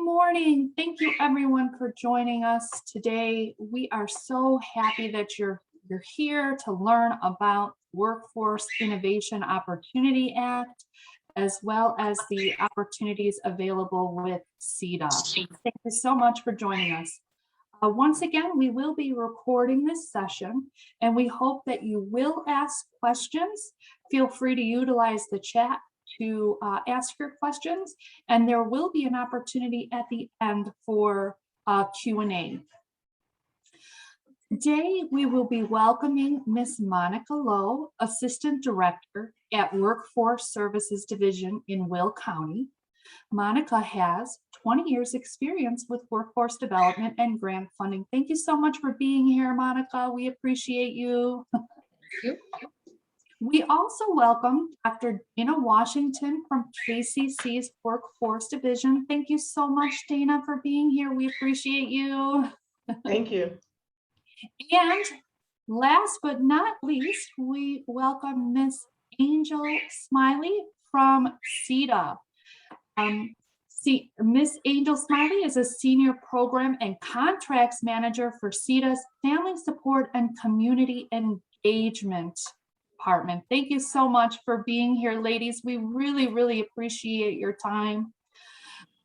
morning. Thank you everyone for joining us today. We are so happy that you're here to learn about Workforce Innovation Opportunity Act, as well as the opportunities available with CEDA. Thank you so much for joining us. Once again, we will be recording this session, and we hope that you will ask questions. Feel free to utilize the chat to ask your questions, and there will be an opportunity at the end for Q&A. Today, we will be welcoming Ms. Monica Lowe, Assistant Director at Workforce Services Division in Will County. Monica has 20 years experience with workforce development and grant funding. Thank you so much for being here, Monica. We appreciate you. Thank you. We also welcome Dr. Dana Washington from KCC's Workforce Division. Thank you so much, Dana, for being here. We appreciate you. Thank you. And last but not least, we welcome Ms. Angel Smiley from CEDA. Ms. Angel Smiley is a Senior Program and Contracts Manager for CEDA's Family Support and Community Engagement Department. Thank you so much for being here, ladies. We really, really appreciate your time.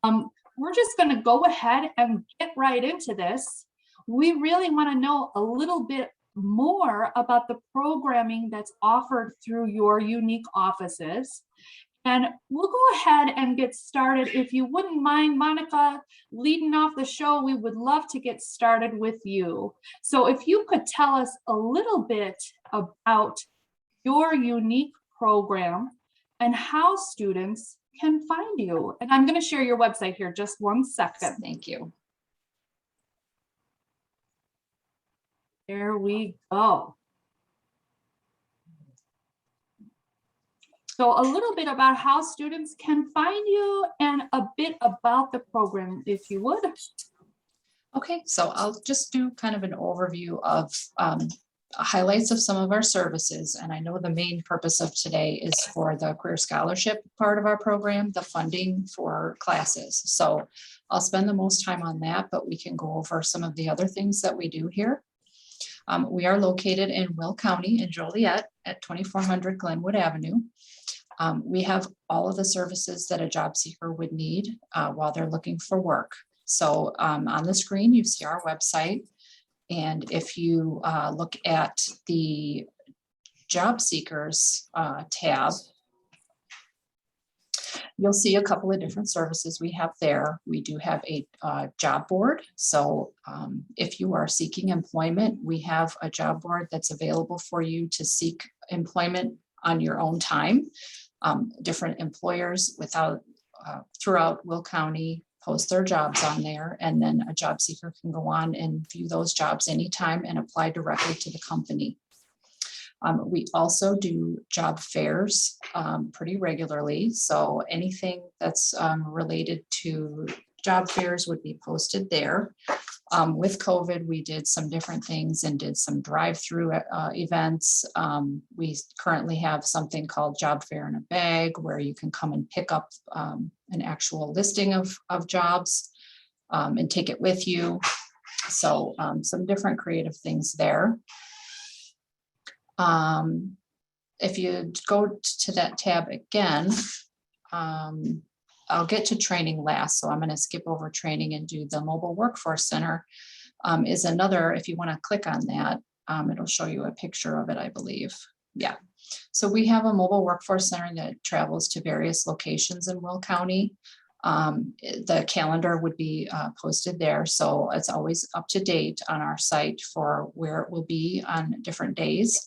We're just going to go ahead and get right into this. We really want to know a little bit more about the programming that's offered through your unique offices. And we'll go ahead and get started. If you wouldn't mind, Monica, leading off the show, we would love to get started with you. So if you could tell us a little bit about your unique program and how students can find you. And I'm going to share your website here, just 1 second. Thank you. There we go. So a little bit about how students can find you and a bit about the program, if you would. Okay, so I'll just do kind of an overview of highlights of some of our services. And I know the main purpose of today is for the career scholarship part of our program, the funding for classes. So I'll spend the most time on that, but we can go over some of the other things that we do here. We are located in Will County in Joliet at 2400 Glenwood Avenue. We have all of the services that a job seeker would need while they're looking for work. So on the screen, you see our website. And if you look at the job seekers tab, you'll see a couple of different services we have there. We do have a job board. So if you are seeking employment, we have a job board that's available for you to seek employment on your own time. Different employers throughout Will County post their jobs on there, and then a job seeker can go on and view those jobs anytime and apply directly to the company. We also do job fairs pretty regularly. So anything that's related to job fairs would be posted there. With COVID, we did some different things and did some drive-through events. We currently have something called Job Fair in a Bag, where you can come and pick up an actual listing of jobs and take it with you. So some different creative things there. If you go to that tab again, I'll get to training last, so I'm going to skip over training and do the Mobile Workforce Center is another. If you want to click on that, it'll show you a picture of it, I believe. Yeah. So we have a Mobile Workforce Center that travels to various locations in Will County. The calendar would be posted there, so it's always up to date on our site for where it will be on different days.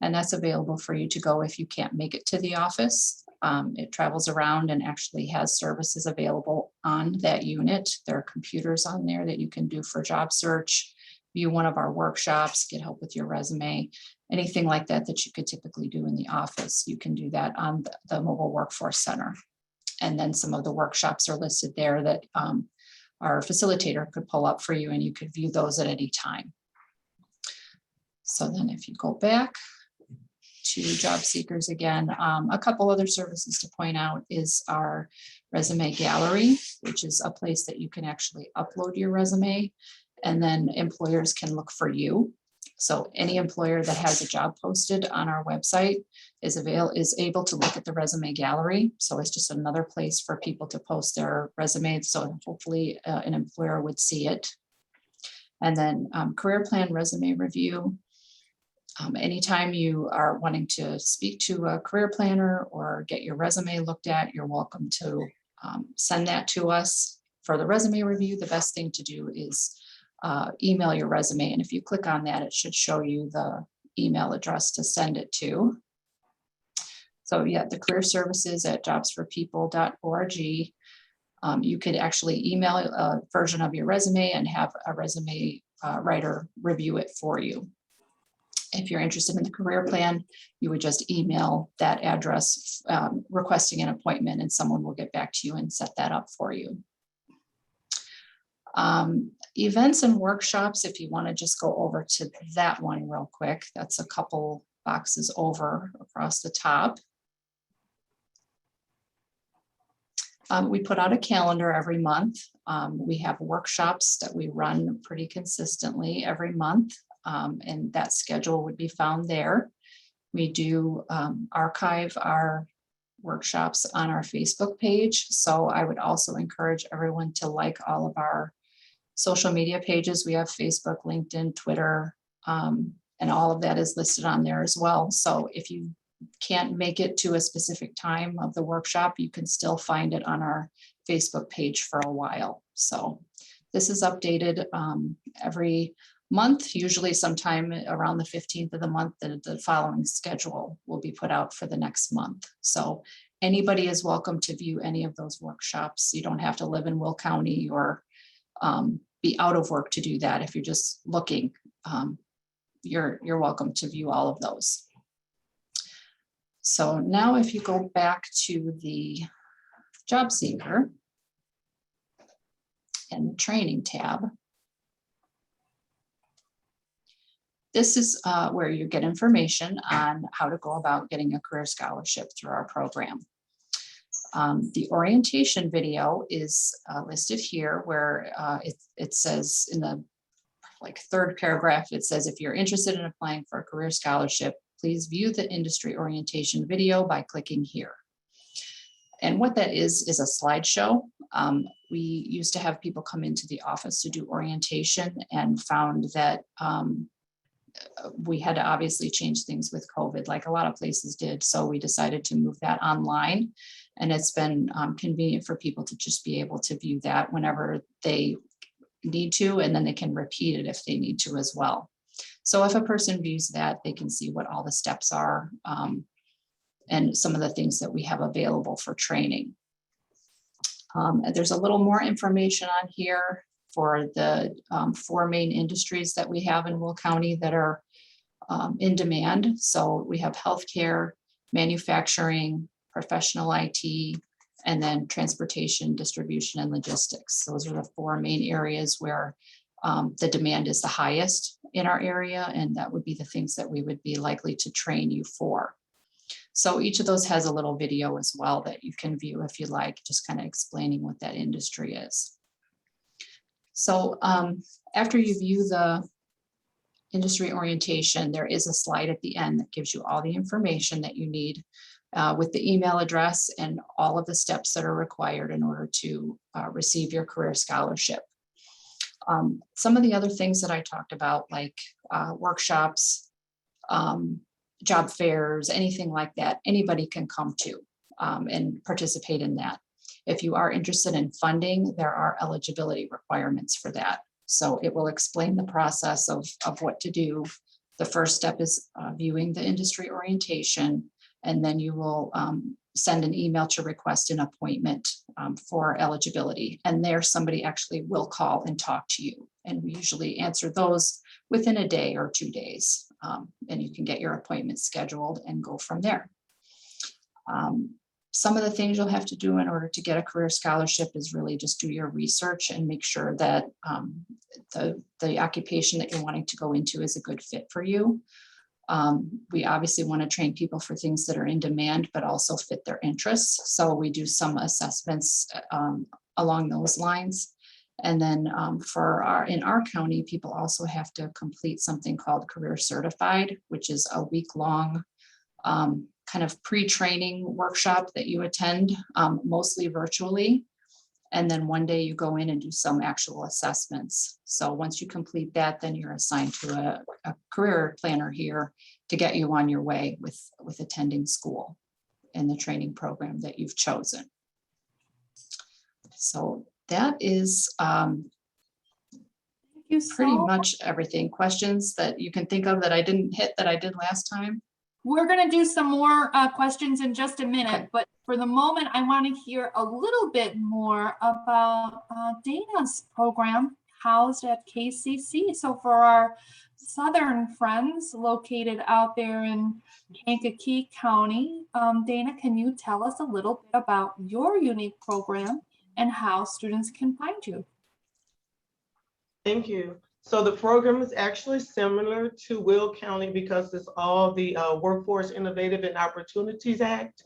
And that's available for you to go if you can't make it to the office. It travels around and actually has services available on that unit. There are computers on there that you can do for job search, view one of our workshops, get help with your resume, anything like that that you could typically do in the office. You can do that on the Mobile Workforce Center. And then some of the workshops are listed there that our facilitator could pull up for you, and you could view those at any time. So then if you go back, to job seekers again. A couple other services to point out is our resume gallery, which is a place that you can actually upload your resume, and then employers can look for you. So any employer that has a job posted on our website is able to look at the resume gallery. So it's just another place for people to post their resume. So hopefully an employer would see it. And then career plan resume review. Anytime you are wanting to speak to a career planner or get your resume looked at, you're welcome to send that to us. For the resume review, the best thing to do is email your resume. And if you click on that, it should show you the email address to send it to. So yeah, the career services at jobsforpeople.org. You could actually email a version of your resume and have a resume writer review it for you. If you're interested in the career plan, you would just email that address requesting an appointment, and someone will get back to you and set that up for you. Events and workshops, if you want to just go over to that one real quick, that's a couple boxes over across the top. We put out a calendar every month. We have workshops that we run pretty consistently every month, and that schedule would be found there. We do archive our workshops on our Facebook page. So I would also encourage everyone to like all of our social media pages. We have Facebook, LinkedIn, Twitter, and all of that is listed on there as well. So if you can't make it to a specific time of the workshop, you can still find it on our Facebook page for a while. So this is updated every month, usually sometime around the 15th of the month. The following schedule will be put out for the next month. So anybody is welcome to view any of those workshops. You don't have to live in Will County or be out of work to do that. If you're just looking, you're welcome to view all of those. So now if you go back to the job seeker and the training tab, this is where you get information on how to go about getting a career scholarship through our program. The orientation video is listed here, where it says in the third paragraph, it says, if you're interested in applying for a career scholarship, please view the industry orientation video by clicking here. And what that is a slideshow. We used to have people come into the office to do orientation and found that we had to obviously change things with COVID, like a lot of places did. So we decided to move that online, and it's been convenient for people to just be able to view that whenever they need to, and then they can repeat it if they need to as well. So if a person views that, they can see what all the steps are and some of the things that we have available for training. There's a little more information on here for the 4 main industries that we have in Will County that are in demand. So we have healthcare, manufacturing, professional IT, and then transportation, distribution, and logistics. Those are the 4 main areas where the demand is the highest in our area, and that would be the things that we would be likely to train you for. So each of those has a little video as well that you can view if you like, just kind of explaining what that industry is. So after you view the industry orientation, there is a slide at the end that gives you all the information that you need with the email address and all of the steps that are required in order to receive your career scholarship. Some of the other things that I talked about, like workshops, job fairs, anything like that, anybody can come to and participate in that. If you are interested in funding, there are eligibility requirements for that. So it will explain the process of what to do. The first step is viewing the industry orientation, and then you will send an email to request an appointment for eligibility. And there somebody actually will call and talk to you. And we usually answer those within a day or 2 days. And you can get your appointment scheduled and go from there. Some of the things you'll have to do in order to get a career scholarship is really just do your research and make sure that the occupation that you're wanting to go into is a good fit for you. We obviously want to train people for things that are in demand, but also fit their interests. So we do some assessments along those lines. And then in our county, people also have to complete something called Career Certified, which is a week-long kind of pre-training workshop that you attend, mostly virtually. And then one day you go in and do some actual assessments. So once you complete that, then you're assigned to a career planner here to get you on your way with attending school and the training program that you've chosen. So that is pretty much everything. Questions that you can think of that I didn't hit that I did last time? We're going to do some more questions in just a minute, Okay. but for the moment, I want to hear a little bit more about Dana's program housed at KCC. So for our Southern friends located out there in Kankakee County, Dana, can you tell us a little bit about your unique program and how students can find you? Thank you. So the program is actually similar to Will County because it's all the Workforce Innovative and Opportunities Act.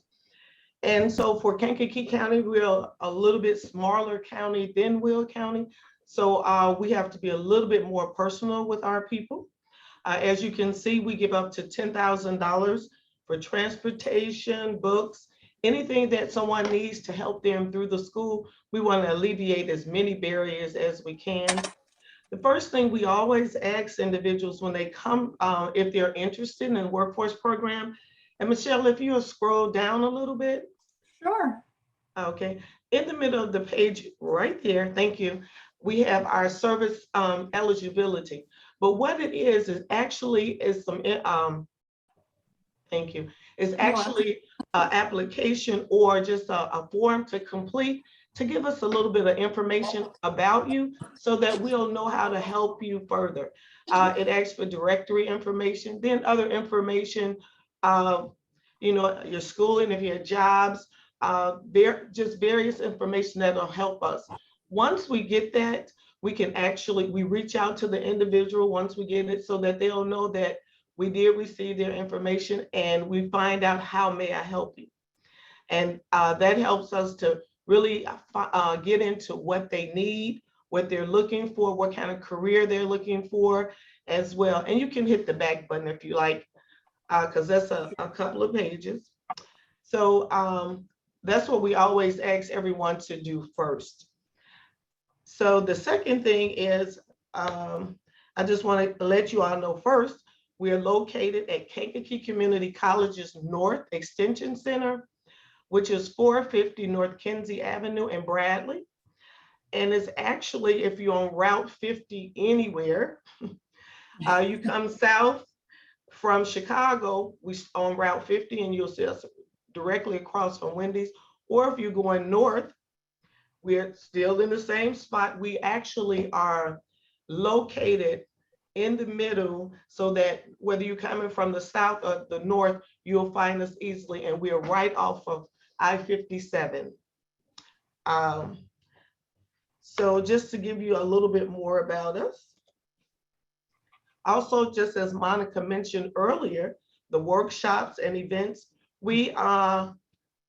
And so for Kankakee County, we're a little bit smaller county than Will County. So we have to be a little bit more personal with our people. As you can see, we give up to $10,000 for transportation, books, anything that someone needs to help them through the school. We want to alleviate as many barriers as we can. The first thing we always ask individuals when they come, if they're interested in the workforce program, and Michelle, if you'll scroll down a little bit. Sure. Okay, in the middle of the page right there, thank you, we have our service eligibility. But what it is actually is some, thank you, it's actually an application or just a form to complete to give us a little bit of information about you so that we'll know how to help you further. It asks for directory information, then other information, you know, your schooling, if you have jobs, just various information that'll help us. Once we get that, we can actually, we reach out to the individual once we get it so that they'll know that we did receive their information and we find out how may I help you. And that helps us to really get into what they need, what they're looking for, what kind of career they're looking for as well. And you can hit the back button if you like, because that's a couple of pages. So that's what we always ask everyone to do first. So the second thing is, I just want to let you all know first, we are located at Kankakee Community College's North Extension Center, which is 450 North Kinsey Avenue in Bradley. And it's actually, if you're on Route 50 anywhere, you come south from Chicago, we on Route 50 and you'll see us directly across from Wendy's. Or if you're going north, we're still in the same spot. We actually are located in the middle so that whether you're coming from the south or the north, you'll find us easily. And we're right off of I-57. So just to give you a little bit more about us. Also, just as Monica mentioned earlier, the workshops and events, we are,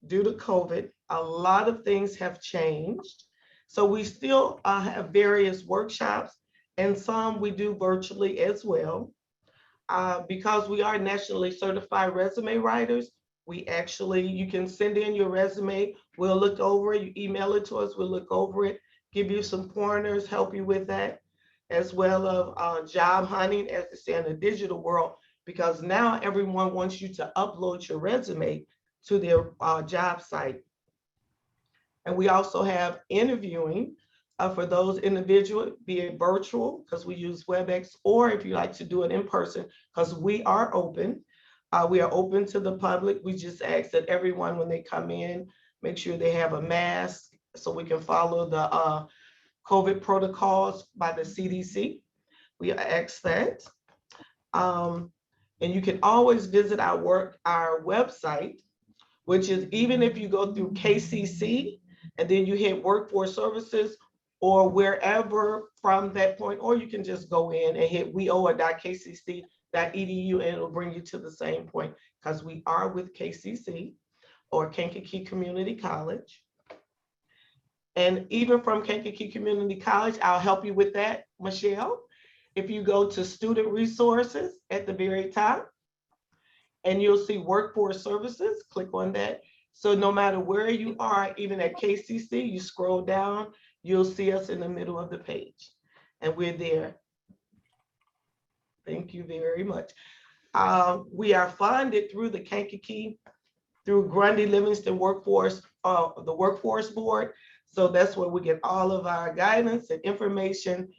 due to COVID, a lot of things have changed. So we still have various workshops and some we do virtually as well. Because we are nationally certified resume writers, we actually, you can send in your resume, we'll look over it, you email it to us, we'll look over it, give you some pointers, help you with that, as well as job hunting, as they say in the digital world, because now everyone wants you to upload your resume to their job site. And we also have interviewing for those individuals, be it virtual, because we use WebEx, or if you like to do it in person, because we are open. We are open to the public. We just ask that everyone, when they come in, make sure they have a mask so we can follow the COVID protocols by the CDC. We ask that. And you can always visit our website, which is, even if you go through KCC and then you hit Workforce Services or wherever from that point, or you can just go in and hit weoa.kcc.edu and it'll bring you to the same point, because we are with KCC, or Kankakee Community College. And even from Kankakee Community College, I'll help you with that, Michelle. If you go to student resources at the very top, and you'll see Workforce Services, click on that. So no matter where you are, even at KCC, you scroll down, you'll see us in the middle of the page, and we're there. Thank you very much. We are funded through the Kankakee, through Grundy Livingston Workforce, the Workforce Board. So that's where we get all of our guidance and information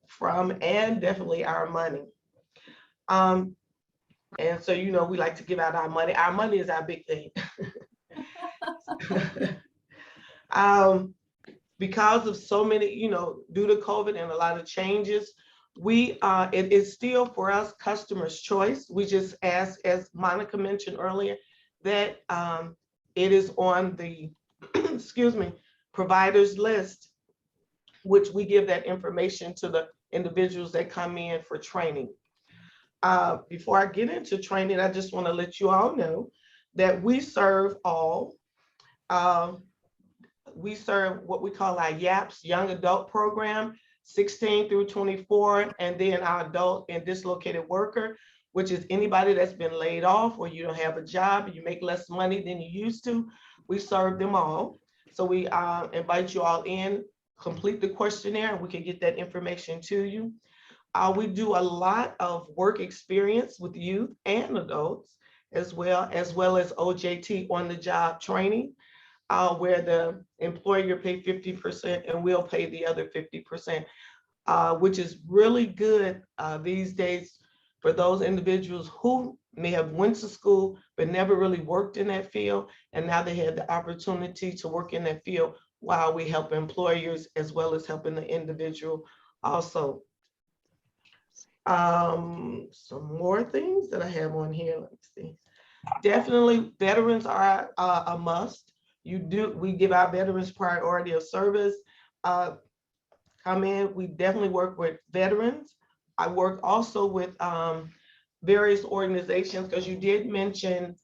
from, and definitely our money. And so, you know, we like to give out our money. Our money is our big thing. Because of so many, you know, due to COVID and a lot of changes, it is still for us customer's choice. We just ask, as Monica mentioned earlier, that it is on the excuse me, providers list, which we give that information to the individuals that come in for training. Before I get into training, I just want to let you all know that we serve all. We serve what we call our YAPS, Young Adult Program, 16 through 24, and then our adult and dislocated worker, which is anybody that's been laid off or you don't have a job, you make less money than you used to. We serve them all. So we invite you all in, complete the questionnaire, and we can get that information to you. We do a lot of work experience with youth and adults, as well as OJT, on the job training, where the employer pay 50% and we'll pay the other 50%, which is really good these days for those individuals who may have went to school but never really worked in that field, and now they had the opportunity to work in that field while we help employers as well as helping the individual also. Some more things that I have on here. Let's see. Definitely, veterans are a must. We give our veterans priority of service. Come in. We definitely work with veterans. I work also with various organizations, because you did mention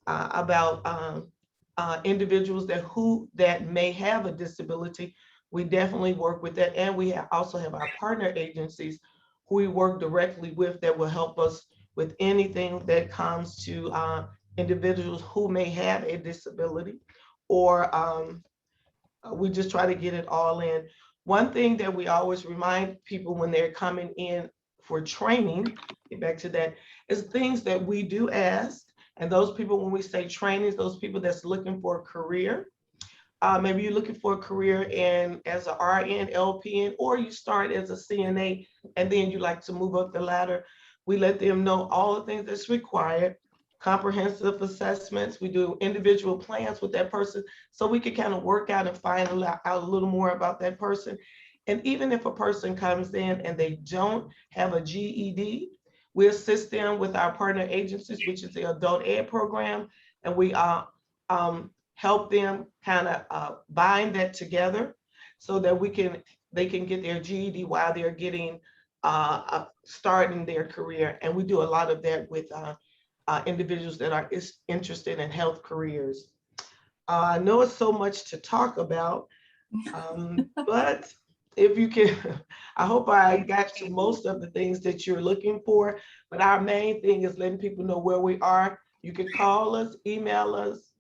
about individuals that may have a disability. We definitely work with that, and we also have our partner agencies who we work directly with that will help us with anything that comes to individuals who may have a disability, or we just try to get it all in. One thing that we always remind people when they're coming in for training, get back to that, is things that we do ask. And those people, when we say trainings, those people that's looking for a career, maybe you're looking for a career as a RN, LPN, or you start as a CNA and then you like to move up the ladder. We let them know all the things that's required, comprehensive assessments. We do individual plans with that person, so we can kind of work out and find out a little more about that person. And even if a person comes in and they don't have a GED, we assist them with our partner agencies, which is the adult ed program, and we help them kind of bind that together so that they can get their GED while they're getting starting their career. And we do a lot of that with individuals that are interested in health careers. I know it's so much to talk about, but if you can, I hope I got to most of the things that you're looking for, but our main thing is letting people know where we are. You can call us, email us,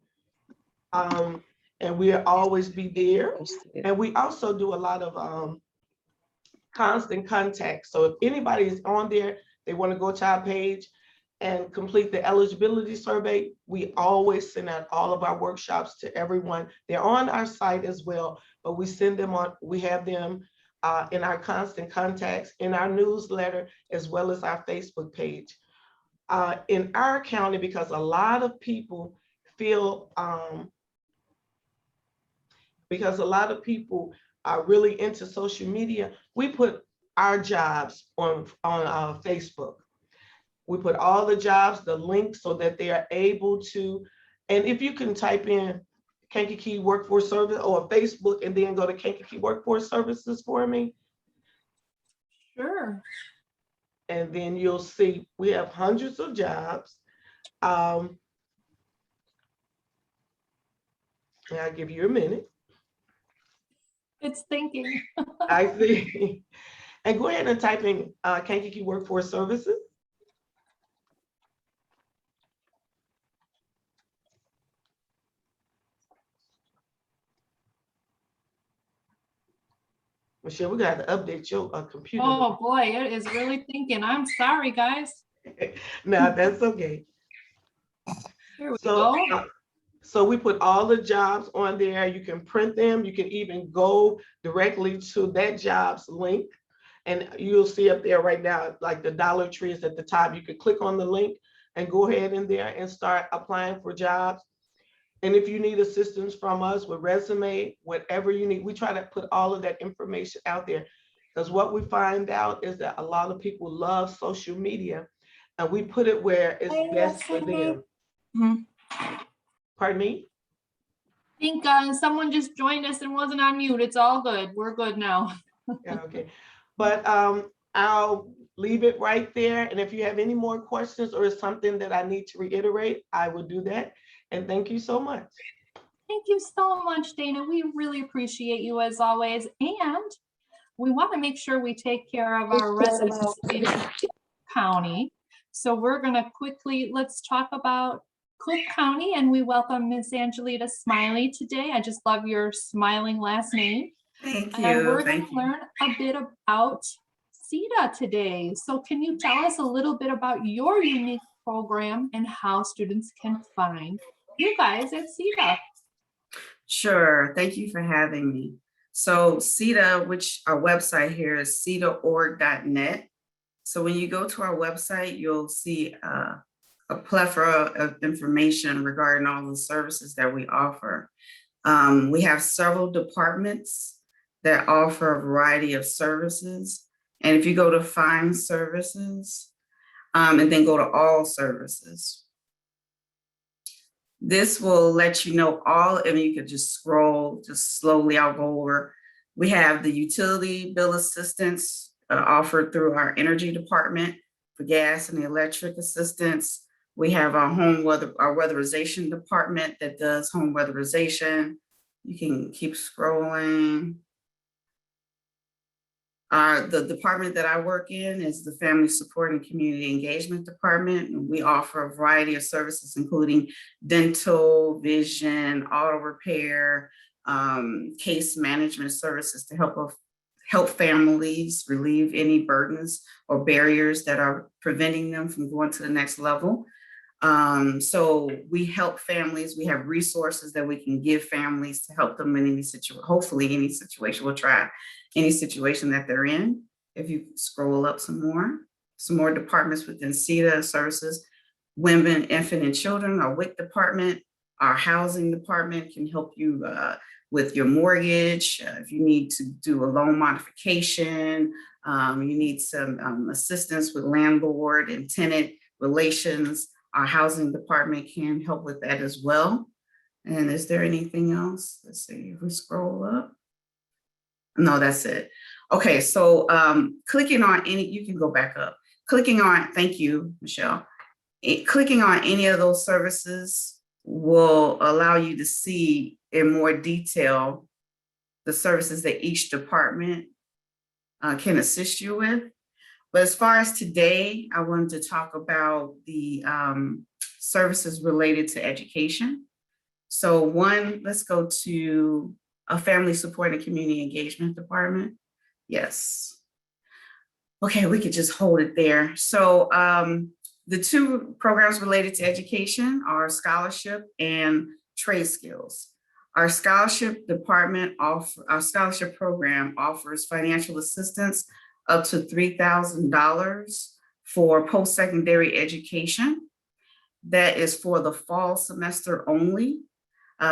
and we'll always be there. And we also do a lot of constant contact. So if anybody is on there, they want to go to our page and complete the eligibility survey, we always send out all of our workshops to everyone. They're on our site as well, but we send them on, we have them in our constant contacts, in our newsletter, as well as our Facebook page. In our county, because a lot of people feel, because a lot of people are really into social media, we put our jobs on Facebook. We put all the jobs, the links, so that they are able to, and if you can type in Kankakee Workforce Service or Facebook and then go to Kankakee Workforce Services for me. Sure. and then you'll see we have hundreds of jobs. And I'll give you a minute. It's thinking. I see. And go ahead and type in KCC Workforce Services. Michelle, we got to update your computer. Oh boy, it is really thinking. I'm sorry, guys. No, that's okay. Here we So, go. so we put all the jobs on there. You can print them. You can even go directly to that jobs link. And you'll see up there right now, like the Dollar Tree is at the top. You can click on the link and go ahead in there and start applying for jobs. And if you need assistance from us with resume, whatever you need, we try to put all of that information out there. Because what we find out is that a lot of people love social media, and we put it where it's best for them. Pardon me? I think someone just joined us and wasn't on mute. It's all good. We're good now. Yeah, okay. But I'll leave it right there. And if you have any more questions or something that I need to reiterate, I will do that. And thank you so much. Thank you so much, Dana. We really appreciate you as always. And we want to make sure we take care of our residents in Cook County. So we're going to quickly, let's talk about Cook County, and we welcome Miss Angelita Smiley today. I just love your smiling last name. Thank you. And we're going to learn a bit about CEDA today. So can you tell us a little bit about your unique program and how students can find you guys at CEDA? Sure. Thank you for having me. So CEDA, which our website here is cedaorg.net. So when you go to our website, you'll see a plethora of information regarding all the services that we offer. We have several departments that offer a variety of services. And if you go to Find Services, and then go to All Services, this will let you know all, and you could just scroll, just slowly, I'll go over. We have the utility bill assistance offered through our energy department for gas and electric assistance. We have our our weatherization department that does home weatherization. You can keep scrolling. The department that I work in is the Family Support and Community Engagement Department. And we offer a variety of services, including dental, vision, auto repair, case management services to help families relieve any burdens or barriers that are preventing them from going to the next level. So we help families. We have resources that we can give families to help them in any situation, hopefully any situation. We'll try any situation that they're in. If you scroll up some more departments within CEDA services, women, infant and children, our WIC department, our housing department can help you with your mortgage. If you need to do a loan modification, you need some assistance with landlord and tenant relations, our housing department can help with that as well. And is there anything else? Let's see if we scroll up. No, that's it. Okay, so clicking on any, you can go back up. Clicking on, thank you, Michelle. Clicking on any of those services will allow you to see in more detail the services that each department can assist you with. But as far as today, I wanted to talk about the services related to education. So one, let's go to a Family Support and Community Engagement Department. Yes. Okay, we could just hold it there. So the two programs related to education are scholarship and trade skills. Our scholarship department, our scholarship program offers financial assistance up to $3,000 for post-secondary education. That is for the fall semester only.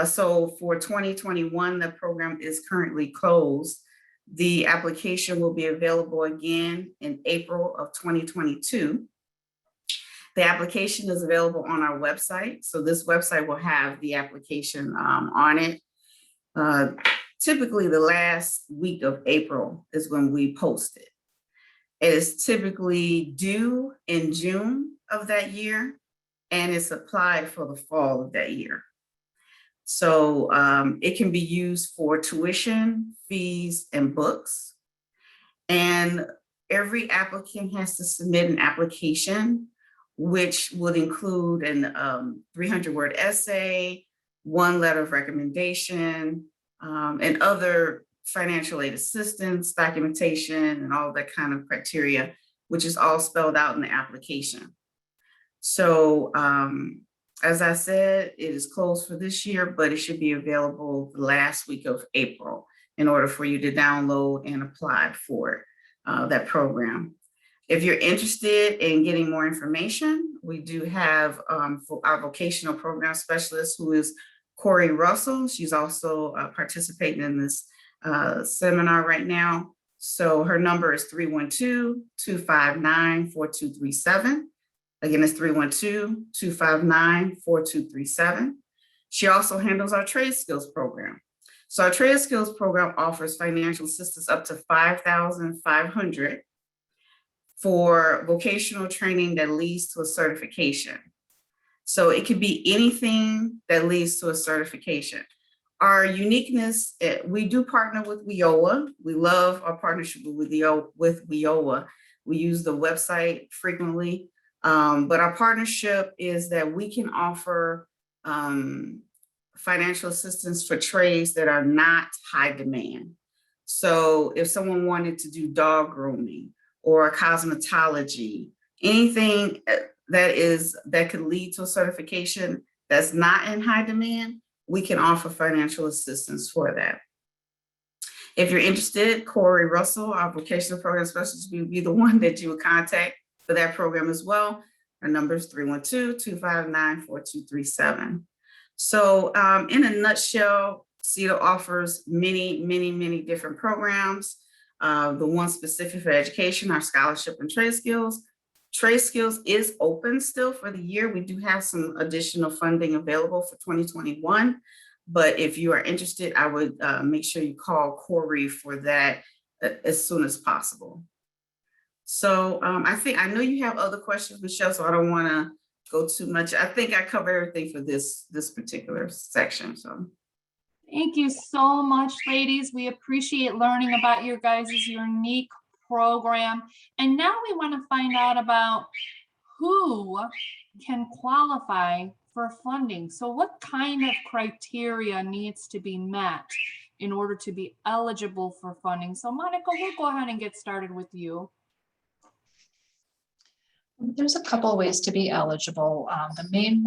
So for 2021, the program is currently closed. The application will be available again in April of 2022. The application is available on our website. So this website will have the application on it. Typically the last week of April is when we post it. It is typically due in June of that year, and it's applied for the fall of that year. So it can be used for tuition, fees, and books. And every applicant has to submit an application, which would include an 300-word essay, 1 letter of recommendation, and other financial aid assistance, documentation, and all that kind of criteria, which is all spelled out in the application. So as I said, it is closed for this year, but it should be available the last week of April in order for you to download and apply for that program. If you're interested in getting more information, we do have for our vocational program specialist, who is Corey Russell. She's also participating in this seminar right now. So her number is 312-259-4237. Again, it's 312-259-4237. She also handles our trade skills program. So our trade skills program offers financial assistance up to $5,500 for vocational training that leads to a certification. So it could be anything that leads to a certification. Our uniqueness, we do partner with WIOA. We love our partnership with WIOA. We use the website frequently, but our partnership is that we can offer financial assistance for trades that are not high demand. So if someone wanted to do dog grooming or cosmetology, anything that could lead to a certification that's not in high demand, we can offer financial assistance for that. If you're interested, Corey Russell, our vocational program specialist, will be the one that you would contact for that program as well. Our number is 312-259-4237. So in a nutshell, CEDA offers many different programs. The one specific for education, our scholarship and trade skills. Trade skills is open still for the year. We do have some additional funding available for 2021. But if you are interested, I would make sure you call Corey for that as soon as possible. So I know you have other questions, Michelle, so I don't want to go too much. I think I covered everything for this particular section. So thank you so much, ladies. We appreciate learning about your guys' unique program. And now we want to find out about who can qualify for funding. So what kind of criteria needs to be met in order to be eligible for funding? So Monica, we'll go ahead and get started with you. There's a couple of ways to be eligible. The main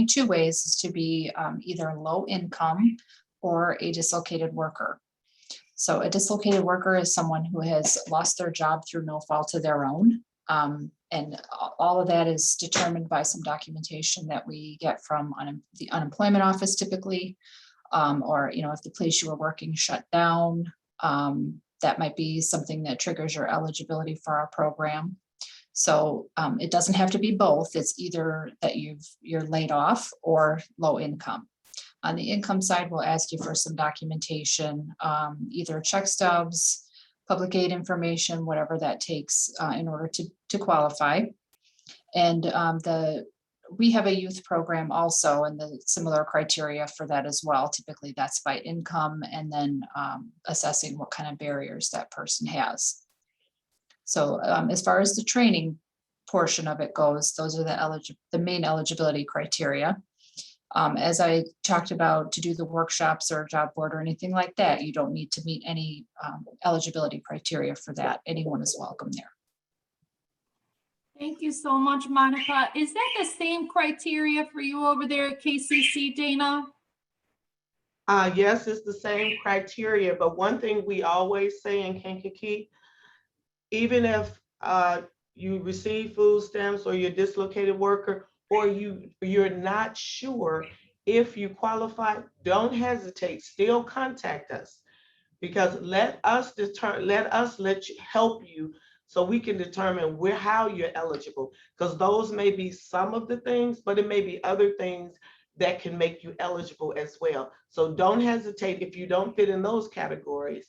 two ways is to be either low income or a dislocated worker. So a dislocated worker is someone who has lost their job through no fault of their own. And all of that is determined by some documentation that we get from the unemployment office typically, or if the place you were working shut down, that might be something that triggers your eligibility for our program. So it doesn't have to be both. It's either that you're laid off or low income. On the income side, we'll ask you for some documentation, either check stubs, public aid information, whatever that takes in order to qualify. And we have a youth program also, and the similar criteria for that as well. Typically that's by income and then assessing what kind of barriers that person has. So as far as the training portion of it goes, those are the main eligibility criteria. As I talked about, to do the workshops or job board or anything like that, you don't need to meet any eligibility criteria for that. Anyone is welcome there. Thank you so much, Monica. Is that the same criteria for you over there at KCC, Dana? Yes, it's the same criteria, but one thing we always say in Kankakee, even if you receive food stamps or you're a dislocated worker, or you're not sure if you qualify, don't hesitate, still contact us, because let us help you so we can determine how you're eligible, because those may be some of the things, but it may be other things that can make you eligible as well. So don't hesitate if you don't fit in those categories.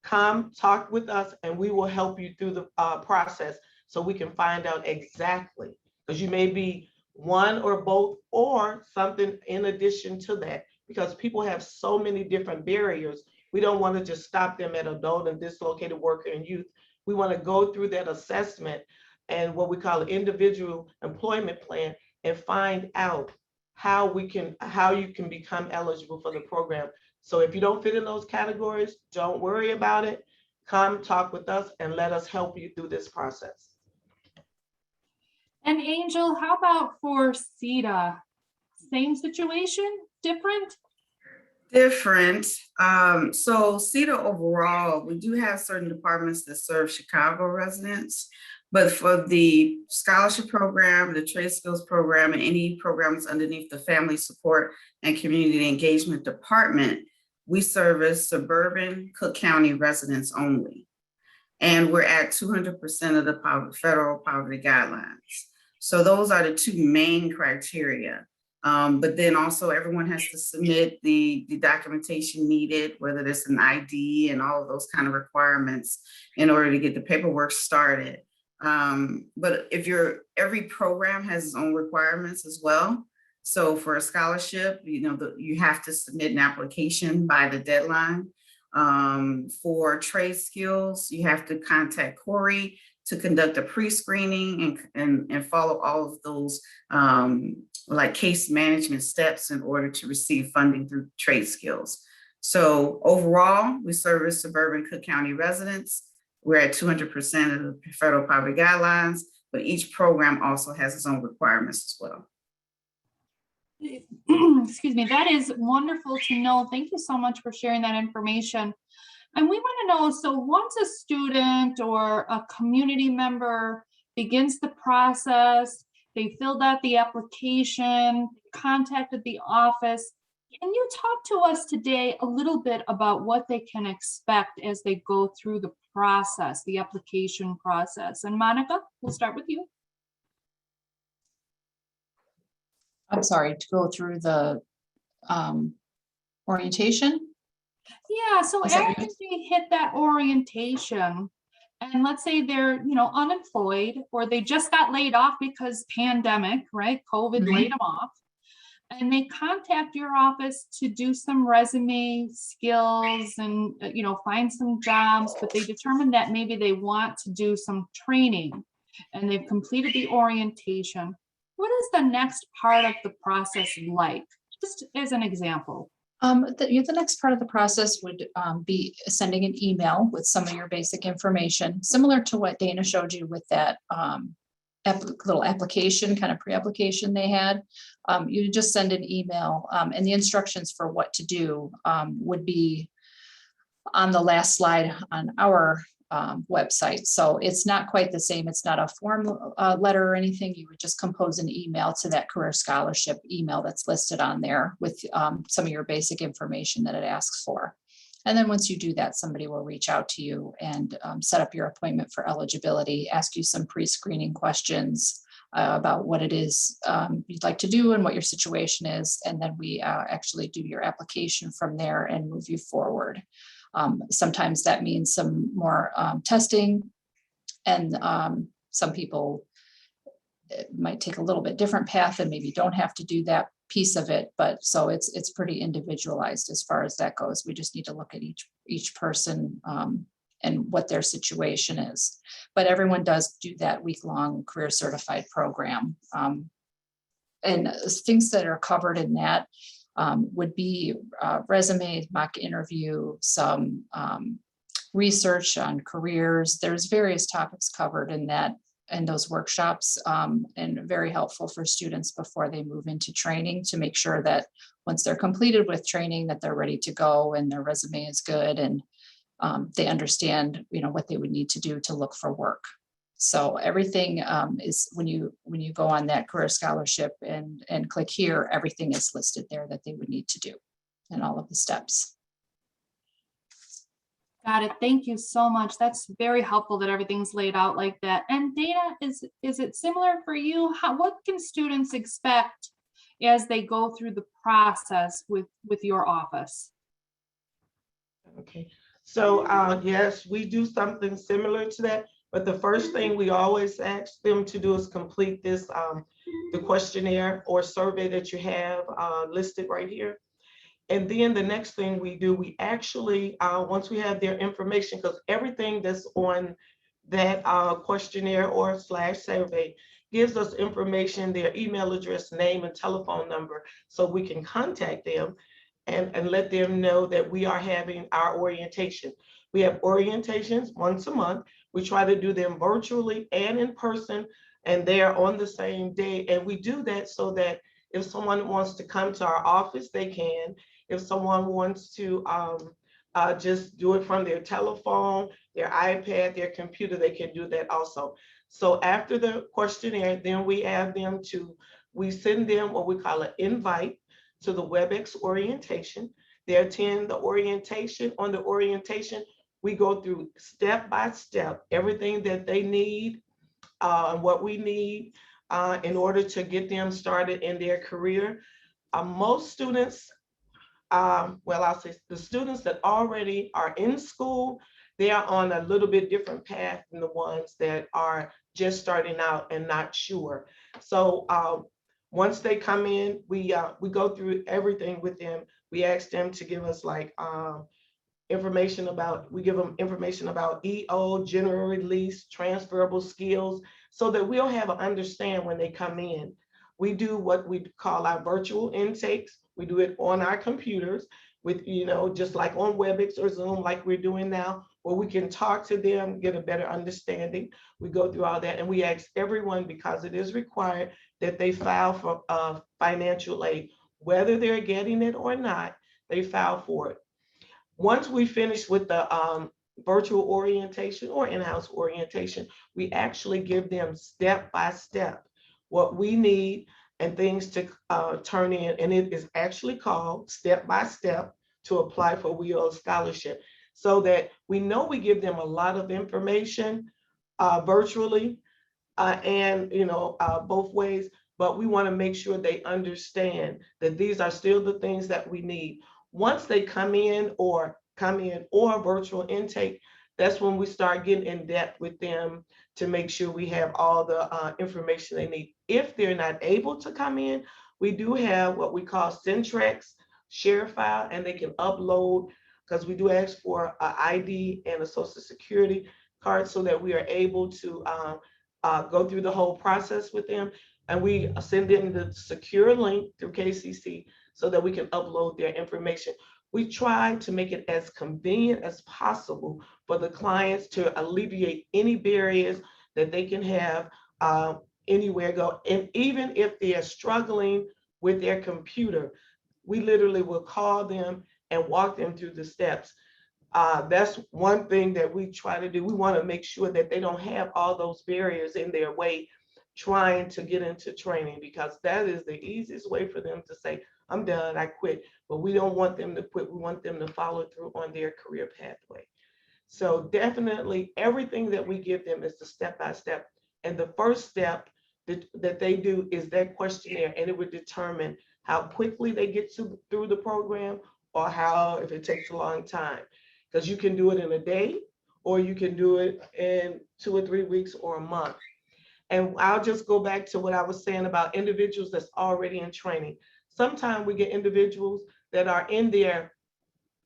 come talk with us and we will help you through the process so we can find out exactly, because you may be one or both or something in addition to that, because people have so many different barriers. We don't want to just stop them at adult and dislocated worker and youth. We want to go through that assessment and what we call an individual employment plan and find out how you can become eligible for the program. So if you don't fit in those categories, don't worry about it. Come talk with us and let us help you through this process. And Angel, how about for CEDA? Same situation, different? Different. So CEDA overall, we do have certain departments that serve Chicago residents, but for the scholarship program, the trade skills program, and any programs underneath the family support and community engagement department, we service suburban Cook County residents only. And we're at 200% of the federal poverty guidelines. So those are the two main criteria. But then also everyone has to submit the documentation needed, whether it's an ID and all of those kind of requirements in order to get the paperwork started. But every program has its own requirements as well. So for a scholarship, you have to submit an application by the deadline. For trade skills, you have to contact Corey to conduct a pre-screening and follow all of those like case management steps in order to receive funding through trade skills. So overall, we service suburban Cook County residents. We're at 200% of the federal poverty guidelines, but each program also has its own requirements as well. Excuse me, that is wonderful to know. Thank you so much for sharing that information. And we want to know, so once a student or a community member begins the process, they filled out the application, contacted the office, can you talk to us today a little bit about what they can expect as they go through the process, the application process? And Monica, we'll start with you. I'm sorry, to go through the orientation? Yeah, so Is that after they hit that orientation, and let's say they're, unemployed, or they just got laid off because pandemic, right? COVID laid them off, and they contact your office to do some resume skills and, find some jobs, but they determine that maybe they want to do some training and they've completed the orientation. What is the next part of the process like? Just as an example. The next part of the process would be sending an email with some of your basic information, similar to what Dana showed you with that little application, kind of pre-application they had. You just send an email, and the instructions for what to do would be on the last slide on our website. So it's not quite the same. It's not a form letter or anything. You would just compose an email to that career scholarship email that's listed on there with some of your basic information that it asks for. And then once you do that, somebody will reach out to you and set up your appointment for eligibility, ask you some pre-screening questions about what it is you'd like to do and what your situation is. And then we actually do your application from there and move you forward. Sometimes that means some more testing, and some people, it might take a little bit different path and maybe don't have to do that piece of it. But so it's pretty individualized as far as that goes. We just need to look at each person and what their situation is. But everyone does do that week-long career certified program. And things that are covered in that would be resume, mock interview, some research on careers. There's various topics covered in those workshops, and very helpful for students before they move into training to make sure that once they're completed with training that they're ready to go and their resume is good and they understand, what they would need to do to look for work. So everything is when you go on that career scholarship and click here, everything is listed there that they would need to do and all of the steps. Got it. Thank you so much. That's very helpful that everything's laid out like that. And Dana, is it similar for you? What can students expect as they go through the process with your office? Okay. So yes, we do something similar to that. But the first thing we always ask them to do is complete this, the questionnaire or survey that you have listed right here. And then the next thing we do, we actually, once we have their information, because everything that's on that questionnaire or slash survey gives us information, their email address, name, and telephone number, so we can contact them and let them know that we are having our orientation. We have orientations once a month. We try to do them virtually and in person, and they're on the same day. And we do that so that if someone wants to come to our office, they can. If someone wants to just do it from their telephone, their iPad, their computer, they can do that also. So after the questionnaire, then we send them what we call an invite to the WebEx orientation. They attend the orientation. On the orientation, we go through step by step, everything that they need, what we need in order to get them started in their career. Most students, well, I'll say the students that already are in school, they are on a little bit different path than the ones that are just starting out and not sure. So once they come in, we go through everything with them. We ask them to give us like information about, we give them information about EO, general release, transferable skills, so that we'll have an understand when they come in. We do what we call our virtual intakes. We do it on our computers with, just like on WebEx or Zoom, like we're doing now, where we can talk to them, get a better understanding. We go through all that, and we ask everyone, because it is required, that they file for financial aid, whether they're getting it or not, they file for it. Once we finish with the virtual orientation or in-house orientation, we actually give them step by step what we need and things to turn in. And it is actually called step by step to apply for WIO scholarship, so that we know we give them a lot of information virtually and both ways, but we want to make sure they understand that these are still the things that we need. Once they come in or virtual intake, that's when we start getting in depth with them to make sure we have all the information they need. If they're not able to come in, we do have what we call Centrex share file, and they can upload, because we do ask for an ID and a social security card, so that we are able to go through the whole process with them. And we send them the secure link through KCC so that we can upload their information. We try to make it as convenient as possible for the clients to alleviate any barriers that they can have anywhere go. And even if they are struggling with their computer, we literally will call them and walk them through the steps. That's one thing that we try to do. We want to make sure that they don't have all those barriers in their way trying to get into training, because that is the easiest way for them to say, I'm done, I quit. But we don't want them to quit. We want them to follow through on their career pathway. So definitely everything that we give them is the step-by-step. And the first step that they do is that questionnaire, and it would determine how quickly they get through the program, or how, if it takes a long time. Because you can do it in a day, or you can do it in 2 or 3 weeks or a month. And I'll just go back to what I was saying about individuals that's already in training. Sometimes we get individuals that are in their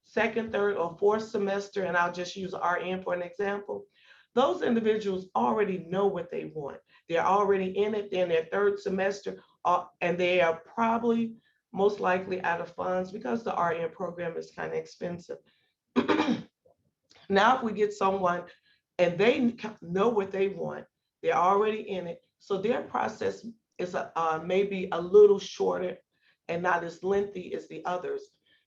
second, third, or fourth semester, and I'll just use RN for an example. Those individuals already know what they want. They're already in it, they're in their third semester, and they are probably most likely out of funds, because the RN program is kind of expensive. Now, if we get someone and they know what they want, they're already in it, so their process is maybe a little shorter and not as lengthy as the others.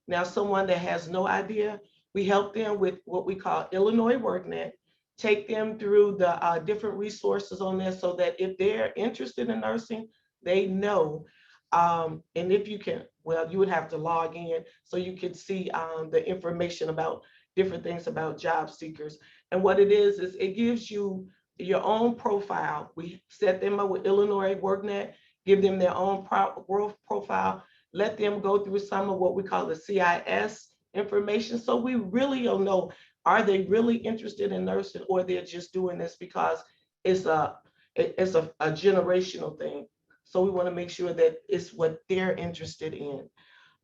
Now, someone that has no idea, we help them with what we call Illinois WorkNet, take them through the different resources on this, so that if they're interested in nursing, they know. And if you can, well, you would have to log in so you could see the information about different things about job seekers. And what it is it gives you your own profile. We set them up with Illinois WorkNet, give them their own growth profile, let them go through some of what we call the CIS information. So we really don't know, are they really interested in nursing, or they're just doing this because it's a generational thing. So we want to make sure that it's what they're interested in.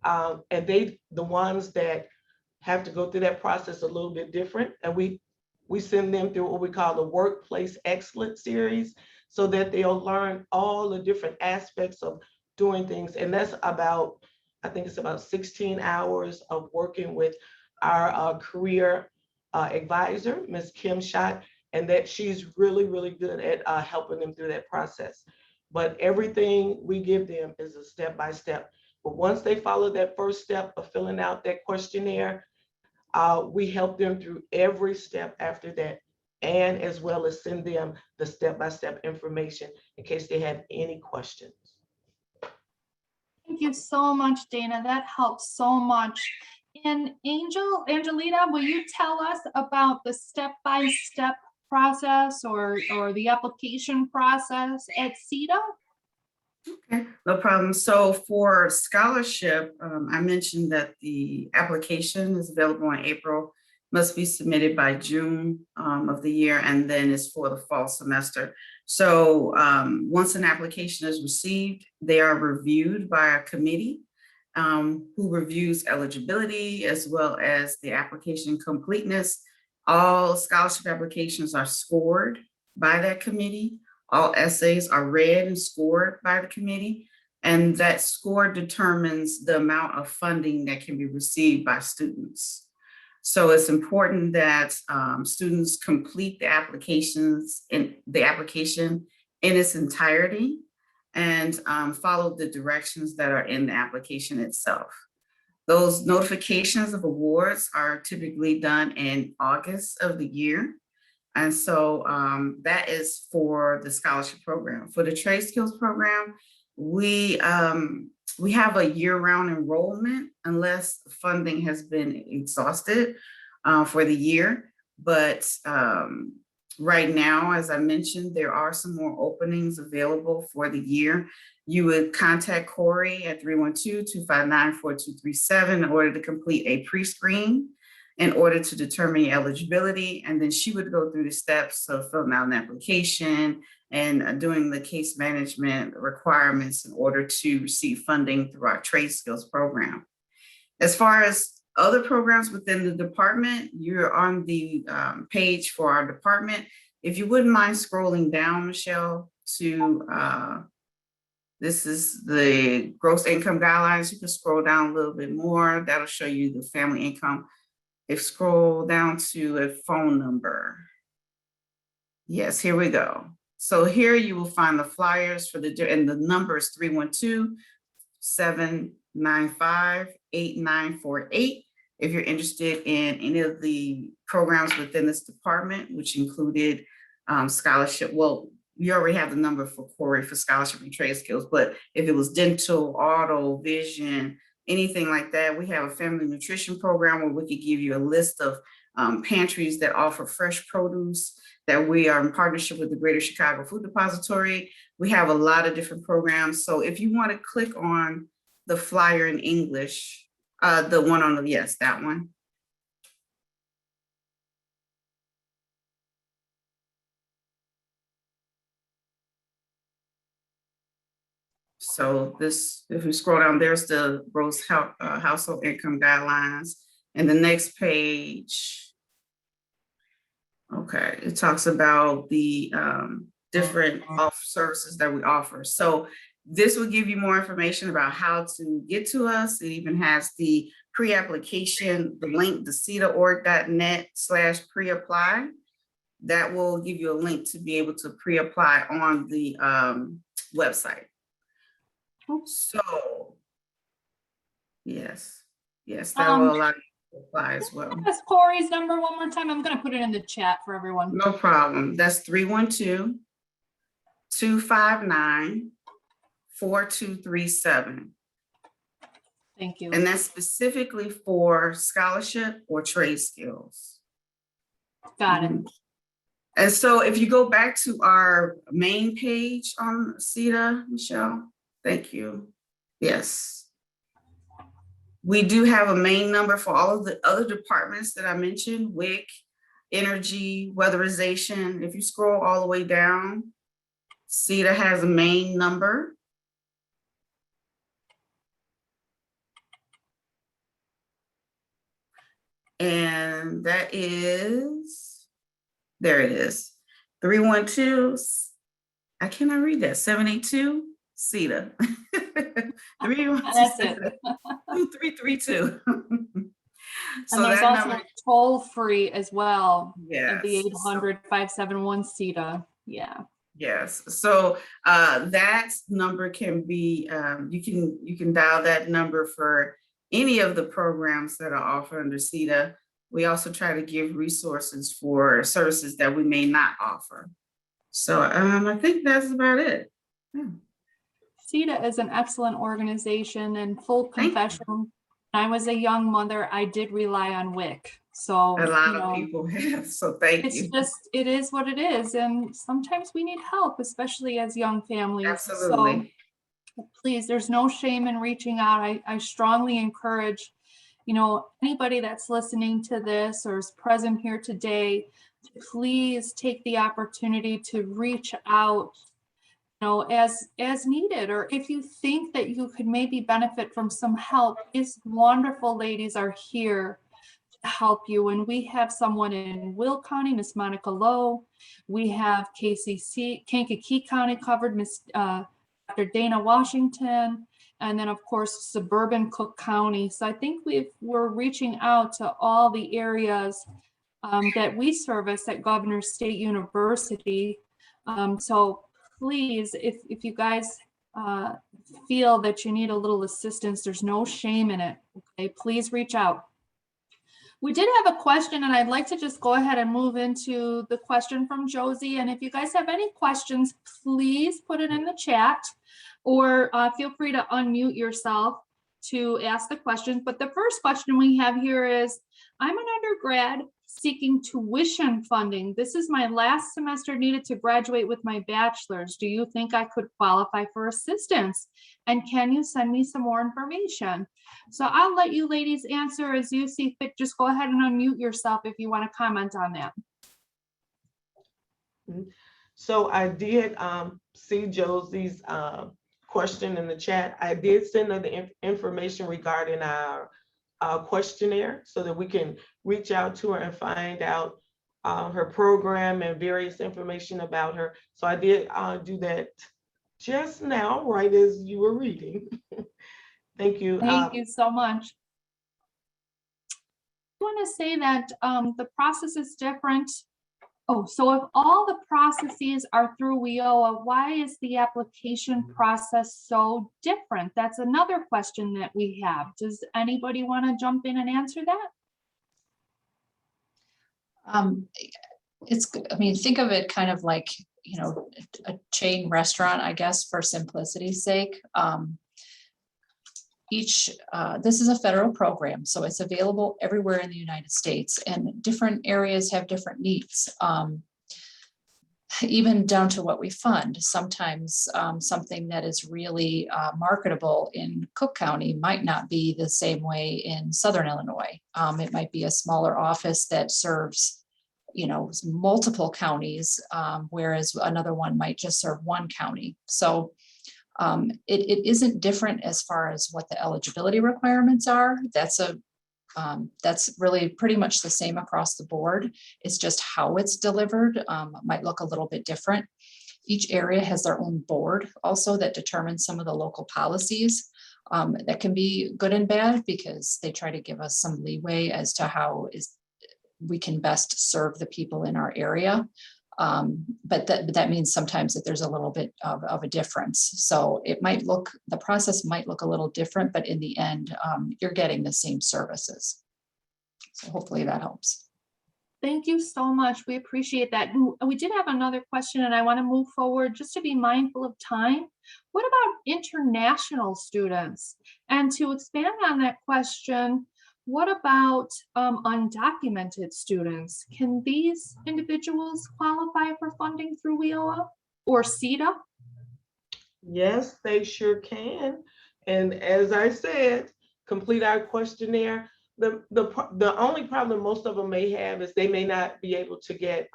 And the ones that have to go through that process a little bit different, and we send them through what we call the Workplace Excellence Series, so that they'll learn all the different aspects of doing things. And that's about, I think it's about 16 hours of working with our career advisor, Ms. Kim Schott, and that she's really, really good at helping them through that process. But everything we give them is a step-by-step. But once they follow that first step of filling out that questionnaire, we help them through every step after that, and as well as send them the step-by-step information in case they have any questions. Thank you so much, Dana. That helps so much. And Angelina, will you tell us about the step-by-step process or the application process at CEDA? Okay, no problem. So for scholarship, I mentioned that the application is available in April, must be submitted by June of the year, and then it's for the fall semester. So once an application is received, they are reviewed by a committee who reviews eligibility as well as the application completeness. All scholarship applications are scored by that committee. All essays are read and scored by the committee, and that score determines the amount of funding that can be received by students. So it's important that students complete the application in its entirety and follow the directions that are in the application itself. Those notifications of awards are typically done in August of the year. And so that is for the scholarship program. For the trade skills program, we have a year-round enrollment unless funding has been exhausted for the year. But right now, as I mentioned, there are some more openings available for the year. You would contact Corey at 312-259-4237 in order to complete a pre-screen in order to determine your eligibility. And then she would go through the steps of filling out an application and doing the case management requirements in order to receive funding through our trade skills program. As far as other programs within the department, you're on the page for our department. If you wouldn't mind scrolling down, Michelle, to this is the gross income guidelines. You can scroll down a little bit more. That'll show you the family income. If scroll down to a phone number. Yes, here we go. So here you will find the flyers for and the number is 312-795-8948. If you're interested in any of the programs within this department, which included scholarship, well, you already have the number for Corey for scholarship and trade skills, but if it was dental, auto, vision, anything like that, we have a family nutrition program where we could give you a list of pantries that offer fresh produce, that we are in partnership with the Greater Chicago Food Depository. We have a lot of different programs. So if you want to click on the flyer in English, the one on the, yes, that one. So this, if we scroll down, there's the gross household income guidelines. And the next page, okay, it talks about the different services that we offer. So this will give you more information about how to get to us. It even has the pre-application, the link, the cedaorg.net/pre-apply. That will give you a link to be able to pre-apply on the website. So, yes, that will allow you to apply as well. That's Corey's number one more time. I'm going to put it in the chat for everyone. No problem. That's 312-259-4237. Thank you. And that's specifically for scholarship or trade skills. Got it. And so if you go back to our main page on CEDA, Michelle, thank you. Yes. We do have a main number for all of the other departments that I mentioned, WIC, energy, weatherization. If you scroll all the way down, CEDA has a main number. And that is, there it is, 312, I cannot read that, 782 CEDA. That's it. 2332. And there's that also number, toll free as well. yes. The 800-571 CEDA. Yeah. Yes, so that number can be, you can dial that number for any of the programs that are offered under CEDA. We also try to give resources for services that we may not offer. So I think that's about it. Yeah. CEDA is an excellent organization, and full Thank you. confession, when I was a young mother, I did rely on WIC. So A lot of people have, so thank it's you. just, it is what it is. And sometimes we need help, especially as young families. Absolutely. So please, there's no shame in reaching out. I strongly encourage, anybody that's listening to this or is present here today, to please take the opportunity to reach out, as needed, or if you think that you could maybe benefit from some help. These wonderful ladies are here to help you. And we have someone in Will County, Miss Monica Lowe. We have KCC, Kankakee County covered, Miss Dr. Dana Washington, and then of course suburban Cook County. So I think we're reaching out to all the areas that we service at Governors State University. So please, if you guys feel that you need a little assistance, there's no shame in it. Okay, please reach out. We did have a question, and I'd like to just go ahead and move into the question from Josie. And if you guys have any questions, please put it in the chat, or feel free to unmute yourself to ask the questions. But the first question we have here is, I'm an undergrad seeking tuition funding. This is my last semester needed to graduate with my bachelor's. Do you think I could qualify for assistance? And can you send me some more information? So I'll let you ladies answer as you see fit. Just go ahead and unmute yourself if you want to comment on that. So I did see Josie's question in the chat. I did send her the information regarding our questionnaire so that we can reach out to her and find out her program and various information about her. So I did do that just now, right as you were reading. Thank you. Thank you so much. I want to say that the process is different. Oh, so if all the processes are through WIOA, why is the application process so different? That's another question that we have. Does anybody want to jump in and answer that? Think of it kind of like, a chain restaurant, I guess, for simplicity's sake. This is a federal program, so it's available everywhere in the United States, and different areas have different needs. Even down to what we fund. Sometimes something that is really marketable in Cook County might not be the same way in Southern Illinois. It might be a smaller office that serves, multiple counties, whereas another one might just serve one county. So it isn't different as far as what the eligibility requirements are. That's really pretty much the same across the board. It's just how it's delivered might look a little bit different. Each area has their own board also that determines some of the local policies. That can be good and bad because they try to give us some leeway as to how we can best serve the people in our area. But that means sometimes that there's a little bit of a difference. So the process might look a little different, but in the end, you're getting the same services. So hopefully that helps. Thank you so much. We appreciate that. We did have another question, and I want to move forward just to be mindful of time. What about international students? And to expand on that question, what about undocumented students? Can these individuals qualify for funding through WIOA or CEDA? Yes, they sure can. And as I said, complete our questionnaire. The only problem most of them may have is they may not be able to get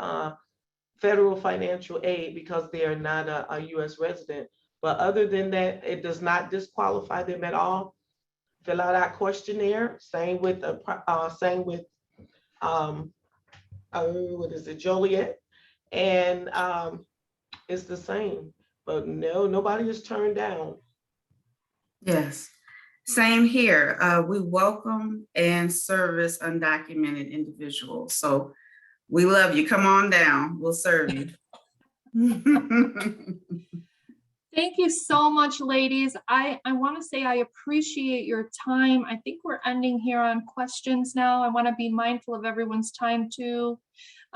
federal financial aid because they are not a U.S. resident. But other than that, it does not disqualify them at all. Fill out our questionnaire. Same with what is it, Joliet, and it's the same. But no, nobody is turned down. Yes, same here. We welcome and service undocumented individuals. So we love you. Come on down. We'll serve you. Thank you so much, ladies. I want to say I appreciate your time. I think we're ending here on questions now. I want to be mindful of everyone's time too.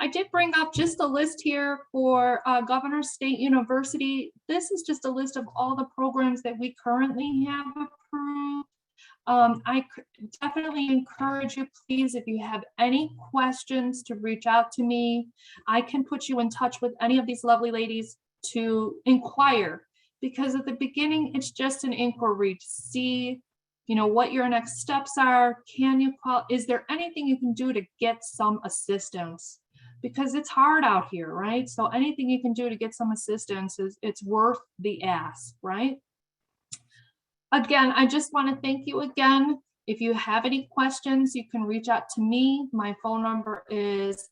I did bring up just a list here for Governor State University. This is just a list of all the programs that we currently have approved. I definitely encourage you, please, if you have any questions, to reach out to me. I can put you in touch with any of these lovely ladies to inquire, because at the beginning, it's just an inquiry to see, you know, what your next steps are. Can you call? Is there anything you can do to get some assistance? Because it's hard out here, right? So anything you can do to get some assistance it's worth the ask, right? Again, I just want to thank you again. If you have any questions, you can reach out to me. My phone number is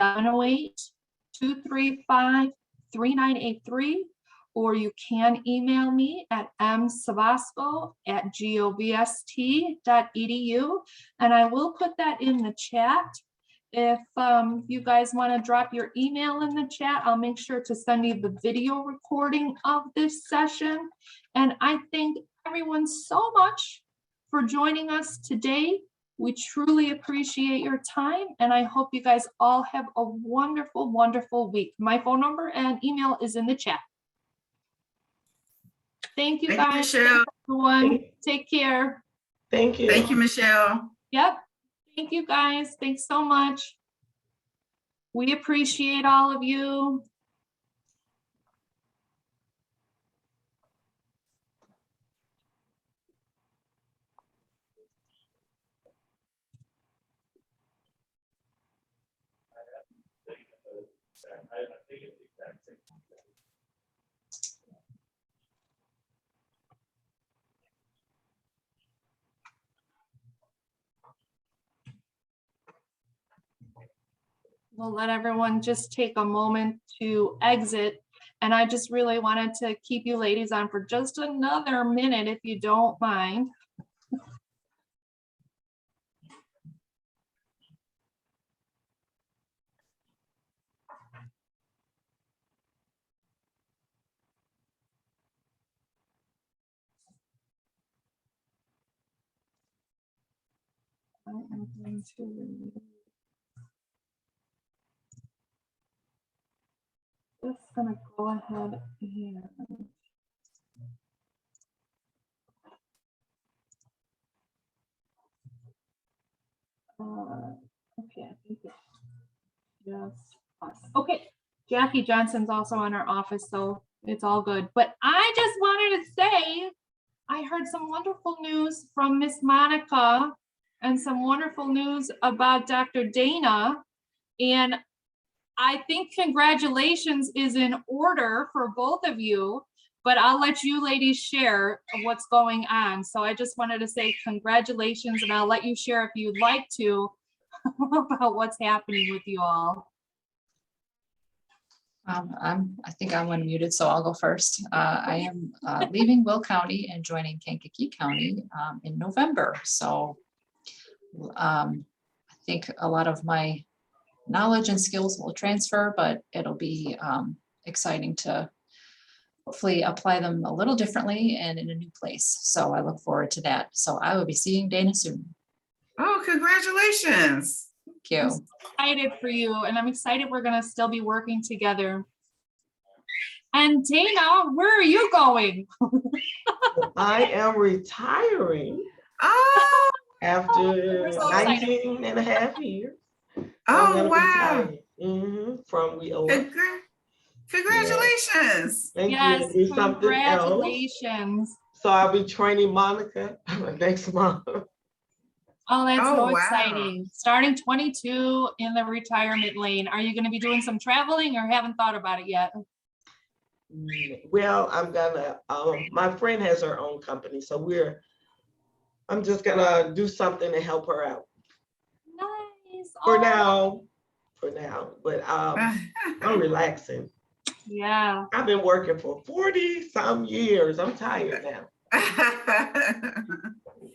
708-235-3983, or you can email me at msavasco@govst.edu, and I will put that in the chat. If you guys want to drop your email in the chat, I'll make sure to send you the video recording of this session. And I thank everyone so much for joining us today. We truly appreciate your time, and I hope you guys all have a wonderful, wonderful week. My phone number and email is in the chat. Thank you, Thank guys. you, Michelle. Everyone. Take care. Thank you. Thank you, Michelle. Yep. Thank you, guys. Thanks so much. We appreciate all of you. We'll let everyone just take a moment to exit. And I just really wanted to keep you ladies on for just another minute, if you don't mind. I am going to remove. Just gonna go ahead and okay, I think it's just us. Okay, Jackie Johnson's also in our office, so it's all good. But I just wanted to say, I heard some wonderful news from Miss Monica and some wonderful news about Dr. Dana. And I think congratulations is in order for both of you, but I'll let you ladies share what's going on. So I just wanted to say congratulations, and I'll let you share if you'd like to about what's happening with you all. I think I'm unmuted, so I'll go first. I am leaving Will County and joining Kankakee County in November. So I think a lot of my knowledge and skills will transfer, but it'll be exciting to hopefully apply them a little differently and in a new place. So I look forward to that. So I will be seeing Dana soon. Oh, congratulations. Thank you. I'm excited for you, and I'm excited we're gonna still be working together. And Dana, where are you going? I am retiring Oh, after so 19 and a half years. oh, wow. From WeOA. Congratulations. Thank Yes, you. Do something else. congratulations. So I'll be training Monica next month. Oh, that's Oh, so wow. exciting. Starting 22 in the retirement lane. Are you going to be doing some traveling or haven't thought about it yet? Well, I'm gonna, my friend has her own company, so I'm just gonna do something to help her out Nice. for Oh, now, but I'm relaxing. yeah. I've been working for 40 some years. I'm tired now.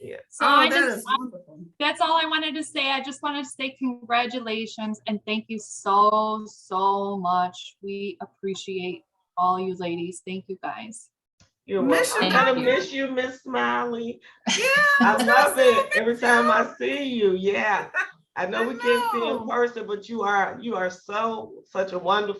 Yeah. So Oh, I that just, is wonderful. that's all I wanted to say. I just wanted to say congratulations and thank you so, so much. We appreciate all you ladies. Thank you guys. You're Miss welcome. you, I'm gonna Doctor. miss you, Miss Smiley. Yeah, I love so it every time I see you. Yeah. I know I we can't see in know. person, but you are such a wonderful